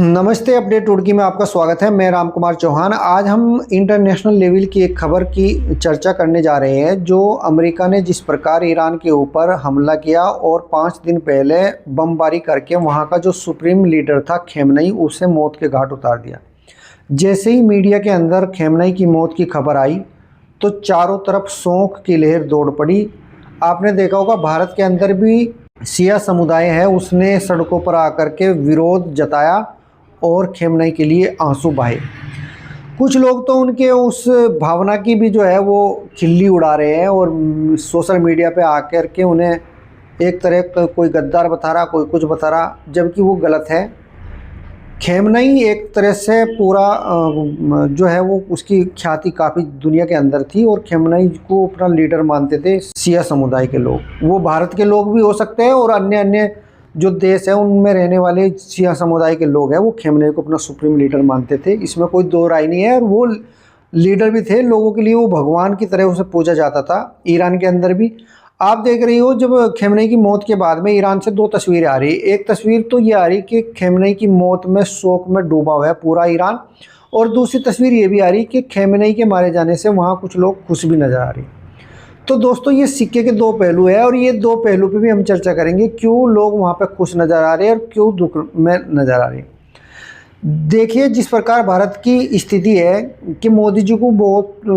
नमस्ते, अपडेट टुडकी में आपका स्वागत है। मैं राम कुमार चौहान। आज हम इंटरनेशनल लेवल की एक खबर की चर्चा करने जा रहे हैं, जो अमेरिका ने जिस प्रकार ईरान के ऊपर हमला किया और 5 दिन पहले बमबारी करके वहां का जो सुप्रीम लीडर था खेमनेई, उसे मौत के घाट उतार दिया। जैसे ही मीडिया के अंदर खेमनेई की मौत की खबर आई तो चारों तरफ शोक की लहर दौड़ पड़ी। आपने देखा होगा, भारत के अंदर भी शिया समुदाय है, उसने सड़कों पर आकर के विरोध जताया और खेमनेई के लिए आंसू बहाए। कुछ लोग तो उनके उस भावना की भी जो है वो खिल्ली उड़ा रहे हैं और सोशल मीडिया पे आकर के उन्हें एक तरह का कोई गद्दार बता रहा, कोई कुछ बता रहा, जबकि वो गलत है। खेमनेई एक तरह से पूरा जो है वो उसकी ख्याति काफ़ी दुनिया के अंदर थी और खेमनेई को अपना लीडर मानते थे शिया समुदाय के लोग। वो भारत के लोग भी हो सकते हैं और अन्य अन्य जो देश है उनमें रहने वाले शिया समुदाय के लोग हैं, वो खेमनेई को अपना सुप्रीम लीडर मानते थे। इसमें कोई दो राय नहीं है। और वो लीडर भी थे, लोगों के लिए वो भगवान की तरह उसे पूजा जाता था। ईरान के अंदर भी आप देख रही हो, जब खेमनेई की मौत के बाद में ईरान से 2 तस्वीरें आ रही। एक तस्वीर तो ये आ रही कि खेमनेई की मौत में शोक में डूबा हुआ है पूरा ईरान, और दूसरी तस्वीर ये भी आ रही कि खेमनेई के मारे जाने से वहाँ कुछ लोग खुश भी नज़र आ रही। तो दोस्तों, ये सिक्के के 2 पहलू है और ये 2 पहलू पे भी हम चर्चा करेंगे, क्यों लोग वहाँ पे खुश नज़र आ रहे हैं और क्यों दुख में नज़र आ रहे हैं। देखिए, जिस प्रकार भारत की स्थिति है कि मोदी जी को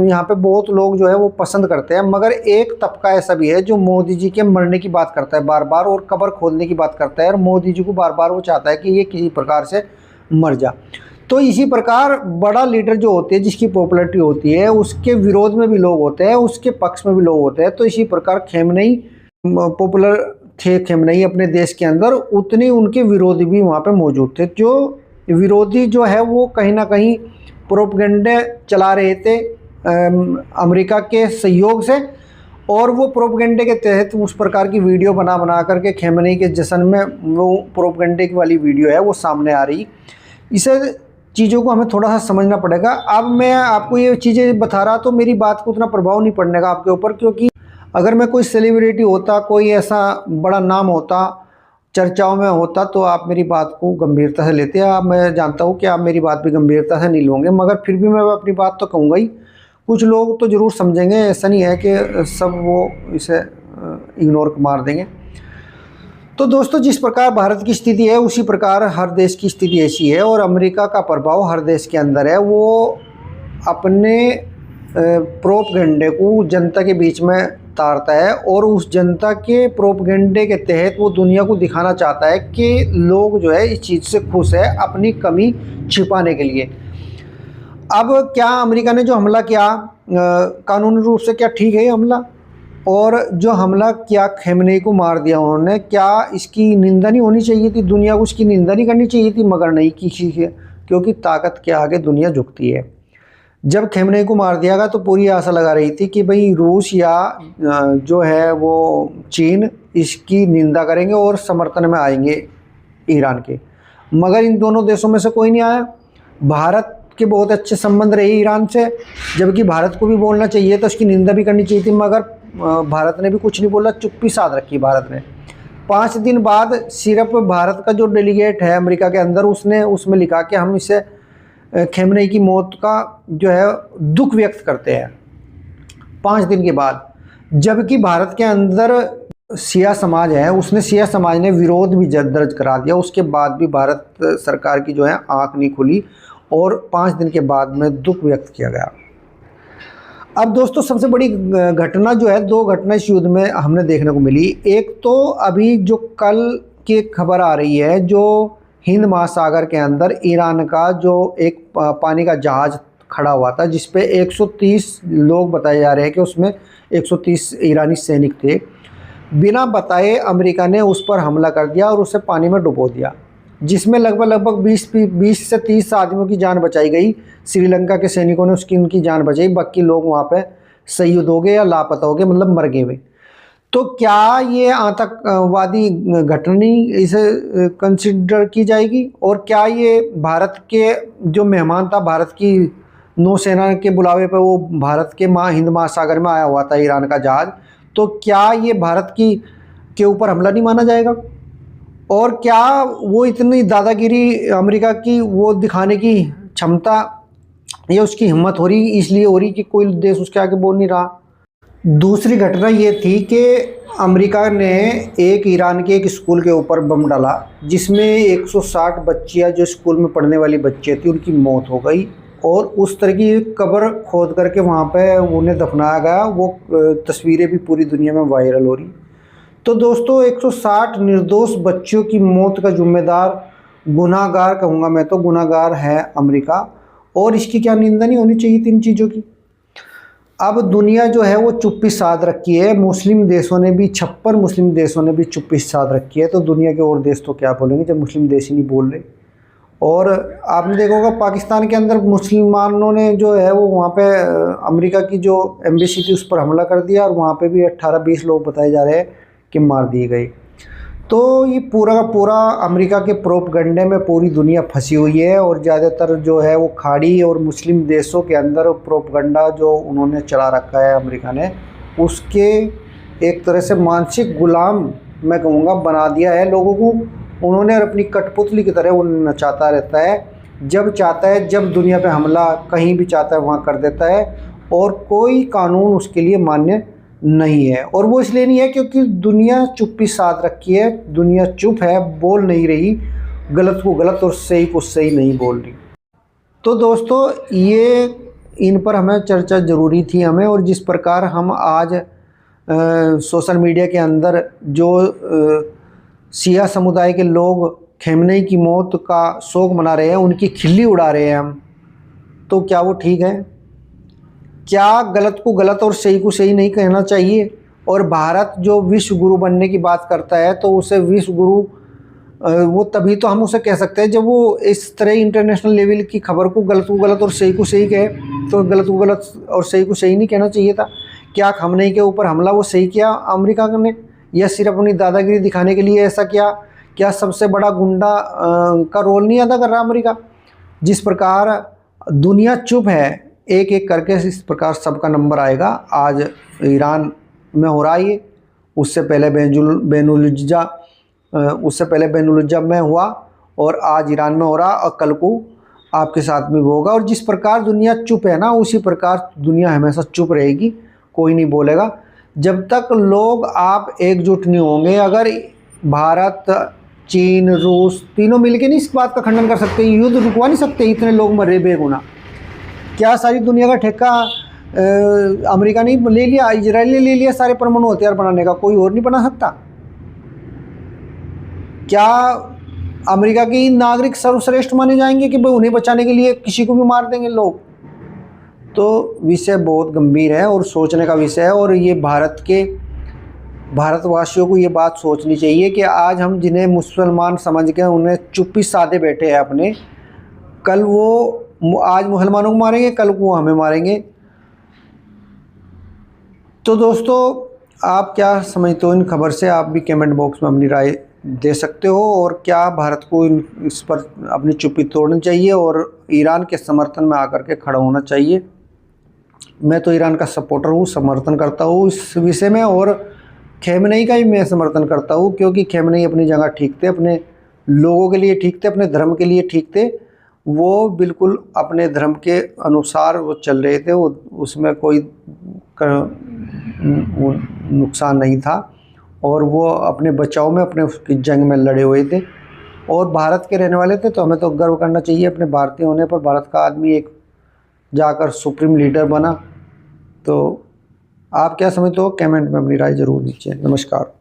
यहाँ पे बहुत लोग जो है वो पसंद करते हैं, मगर एक तबका ऐसा भी है जो मोदी जी के मरने की बात करता है बार बार और कब्र खोदने की बात करता है, और मोदी जी को बार बार वो चाहता है कि ये किसी प्रकार से मर जा। तो इसी प्रकार बड़ा लीडर जो होती है, जिसकी पॉपुलैरिटी होती है, उसके विरोध में भी लोग होते हैं, उसके पक्ष में भी लोग होते हैं। तो इसी प्रकार खेमनेई पॉपुलर थे, खेमनेई अपने देश के अंदर, उतने उनके विरोधी भी वहाँ पे मौजूद थे। जो विरोधी जो है वो कहीं ना कहीं प्रोपगेंडे चला रहे थे अमेरिका के सहयोग से, और वो प्रोपगेंडे के तहत उस प्रकार की वीडियो बना करके खेमनेई के जश्न में वो प्रोपगेंडे वाली वीडियो है वो सामने आ रही। इसे चीज़ों को हमें थोड़ा सा समझना पड़ेगा। अब मैं आपको ये चीज़ें बता रहा तो मेरी बात को उतना प्रभाव नहीं पड़ने का आपके ऊपर, क्योंकि अगर मैं कोई सेलिब्रिटी होता, कोई ऐसा बड़ा नाम होता, चर्चाओं में होता, तो आप मेरी बात को गंभीरता से लेते। आप, मैं जानता हूँ कि आप मेरी बात भी गंभीरता से नहीं लोगे, मगर फिर भी मैं अपनी बात तो कहूँगा ही। कुछ लोग तो ज़रूर समझेंगे, ऐसा नहीं है कि सब वो इसे इग्नोर मार देंगे। तो दोस्तों, जिस प्रकार भारत की स्थिति है उसी प्रकार हर देश की स्थिति ऐसी है, और अमेरिका का प्रभाव हर देश के अंदर है। वो अपने प्रोपगेंडे को जनता के बीच में तारता है और उस जनता के प्रोपगेंडे के तहत वो दुनिया को दिखाना चाहता है कि लोग जो है इस चीज़ से खुश है, अपनी कमी छिपाने के लिए। अब क्या अमेरिका ने जो हमला किया, कानूनी रूप से क्या ठीक है ये हमला? और जो हमला किया, खेमनेई को मार दिया उन्होंने, क्या इसकी निंदा नहीं होनी चाहिए थी? दुनिया को इसकी निंदा नहीं करनी चाहिए थी? मगर नहीं की, क्योंकि ताकत के आगे दुनिया झुकती है। जब खेमनेई को मार दिया गया तो पूरी आशा लगा रही थी कि भाई रूस या जो है वो चीन इसकी निंदा करेंगे और समर्थन में आएंगे ईरान के, मगर इन दोनों देशों में से कोई नहीं आया। भारत के बहुत अच्छे संबंध रहे ईरान से, जबकि भारत को भी बोलना चाहिए था, उसकी निंदा भी करनी चाहिए थी, मगर भारत ने भी कुछ नहीं बोला, चुप्पी साध रखी भारत ने। 5 दिन बाद सिर्फ भारत का जो डेलीगेट है अमेरिका के अंदर, उसने उसमें लिखा कि हम इसे खेमनेई की मौत का जो है दुख व्यक्त करते हैं, 5 दिन के बाद। जबकि भारत के अंदर शिया समाज है, उसने शिया समाज ने विरोध भी दर्ज करा दिया, उसके बाद भी भारत सरकार की जो है आंख नहीं खुली और 5 दिन के बाद में दुख व्यक्त किया गया। अब दोस्तों, सबसे बड़ी घटना जो है, 2 घटना इस युद्ध में हमने देखने को मिली। एक तो अभी जो कल की खबर आ रही है, जो हिंद महासागर के अंदर ईरान का जो एक पानी का जहाज़ खड़ा हुआ था, जिस पे 130 लोग बताए जा रहे हैं कि उसमें 130 ईरानी सैनिक थे। बिना बताए अमेरिका ने उस पर हमला कर दिया और उसे पानी में डुबो दिया, जिसमें लगभग 20 से 30 आदमियों की जान बचाई गई। श्रीलंका के सैनिकों ने उनकी जान बचाई, बाकी लोग वहाँ पे शहीद हो गए या लापता हो गए, मतलब मर गए वे। तो क्या ये आतंकवादी घटना इसे कंसिडर की जाएगी? और क्या ये भारत के जो मेहमान था, भारत की नौसेना के बुलावे पर वो भारत के हिंद महासागर में आया हुआ था ईरान का जहाज़, तो क्या ये भारत के ऊपर हमला नहीं माना जाएगा? और क्या वो इतनी दादागिरी अमेरिका की वो दिखाने की क्षमता या उसकी हिम्मत हो रही, इसलिए हो रही कि कोई देश उसके आगे बोल नहीं रहा। दूसरी घटना ये थी कि अमेरिका ने एक ईरान के एक स्कूल के ऊपर बम डाला, जिसमें 160 बच्चियां जो स्कूल में पढ़ने वाली बच्चियां थी उनकी मौत हो गई, और उस तरह की कब्र खोद करके वहाँ पे उन्हें दफनाया गया। वो तस्वीरें भी पूरी दुनिया में वायरल हो रही। तो दोस्तों 160 निर्दोष बच्चियों की मौत का जिम्मेदार, गुनाहगार कहूँगा मैं तो, गुनाहगार है अमेरिका, और इसकी क्या निंदा नहीं होनी चाहिए तीन चीज़ों की। अब दुनिया जो है वो चुप्पी साध रखी है, मुस्लिम देशों ने भी, 56 मुस्लिम देशों ने भी चुप्पी साध रखी है, तो दुनिया के और देश तो क्या बोलेंगे जब मुस्लिम देश ही नहीं बोल रहे। और आपने देखा होगा पाकिस्तान के अंदर मुसलमानों ने जो है वो वहाँ पे अमेरिका की जो एम्बेसी थी उस पर हमला कर दिया, और वहाँ पे भी 18-20 लोग बताए जा रहे हैं कि मार दिए गए। तो ये पूरा का पूरा अमेरिका के प्रोपगंडे में पूरी दुनिया फंसी हुई है, और ज़्यादातर जो है वो खाड़ी और मुस्लिम देशों के अंदर प्रोपगंडा जो उन्होंने चला रखा है अमेरिका ने, उसके एक तरह से मानसिक गुलाम मैं कहूँगा बना दिया है लोगों को उन्होंने, और अपनी कठपुतली की तरह वो नचाता रहता है। जब चाहता है, जब दुनिया पे हमला कहीं भी चाहता है वहाँ कर देता है, और कोई कानून उसके लिए मान्य नहीं है। और वो इसलिए नहीं है क्योंकि दुनिया चुप्पी साध रखी है, दुनिया चुप है, बोल नहीं रही, गलत को गलत और सही को सही नहीं बोल रही। तो दोस्तों ये इन पर हमें चर्चा ज़रूरी थी हमें, और जिस प्रकार हम आज सोशल मीडिया के अंदर जो शिया समुदाय के लोग खेमनेई की मौत का शोक मना रहे हैं, उनकी खिल्ली उड़ा रहे हैं हम, तो क्या वो ठीक है? क्या गलत को गलत और सही को सही नहीं कहना चाहिए? और भारत जो विश्व गुरु बनने की बात करता है, तो उसे विश्व गुरु वो तभी तो हम उसे कह सकते हैं जब वो इस तरह इंटरनेशनल लेवल की खबर को गलत और सही को सही कहे। तो गलत को गलत और सही को सही नहीं कहना चाहिए था? क्या खamenei के ऊपर हमला वो सही किया अमेरिका ने, या सिर्फ अपनी दादागिरी दिखाने के लिए ऐसा किया? क्या सबसे बड़ा गुंडा का रोल नहीं अदा कर रहा अमेरिका? जिस प्रकार दुनिया चुप है, एक एक करके इस प्रकार सबका नंबर आएगा। आज ईरान में हो रहा है, उससे पहले बेनुलुज्जा में हुआ, और आज ईरान में हो रहा, और कल को आपके साथ में भी होगा। और जिस प्रकार दुनिया चुप है ना, उसी प्रकार दुनिया हमेशा चुप रहेगी, कोई नहीं बोलेगा जब तक लोग आप एकजुट नहीं होंगे। अगर भारत, चीन, रूस तीनों मिलके नहीं इस बात का खंडन कर सकते, युद्ध रुकवा नहीं सकते, इतने लोग मरे बेगुनाह। क्या सारी दुनिया का ठेका अमेरिका ने ले लिया, इजराइल ने ले लिया सारे परमाणु हथियार बनाने का, कोई और नहीं बना सकता? क्या अमेरिका के नागरिक सर्वश्रेष्ठ माने जाएंगे कि भाई उन्हें बचाने के लिए किसी को भी मार देंगे लोग? तो विषय बहुत गंभीर है और सोचने का विषय है, और ये भारतवासियों को ये बात सोचनी चाहिए कि आज हम जिन्हें मुसलमान समझ के उन्हें चुप्पी साधे बैठे हैं अपने, कल वो आज मुसलमानों को मारेंगे, कल को वो हमें मारेंगे। तो दोस्तों आप क्या समझते हो इन खबर से? आप भी कमेंट बॉक्स में अपनी राय दे सकते हो। और क्या भारत को इस पर अपनी चुप्पी तोड़नी चाहिए और ईरान के समर्थन में आकर के खड़ा होना चाहिए? मैं तो ईरान का सपोर्टर हूँ, समर्थन करता हूँ इस विषय में, और खेमनेई का भी मैं समर्थन करता हूँ, क्योंकि खेमनेई अपनी जगह ठीक थे, अपने लोगों के लिए ठीक थे, अपने धर्म के लिए ठीक थे। वो बिल्कुल अपने धर्म के अनुसार वो चल रहे थे, वो उसमें कोई नुकसान नहीं था, और वो अपने बचाव में, अपने जंग में लड़े हुए थे, और भारत के रहने वाले थे। तो हमें तो गर्व करना चाहिए अपने भारतीय होने पर। भारत का आदमी एक जाकर सुप्रीम लीडर बना। तो आप क्या समझते हो? कमेंट में अपनी राय ज़रूर दीजिए। नमस्कार।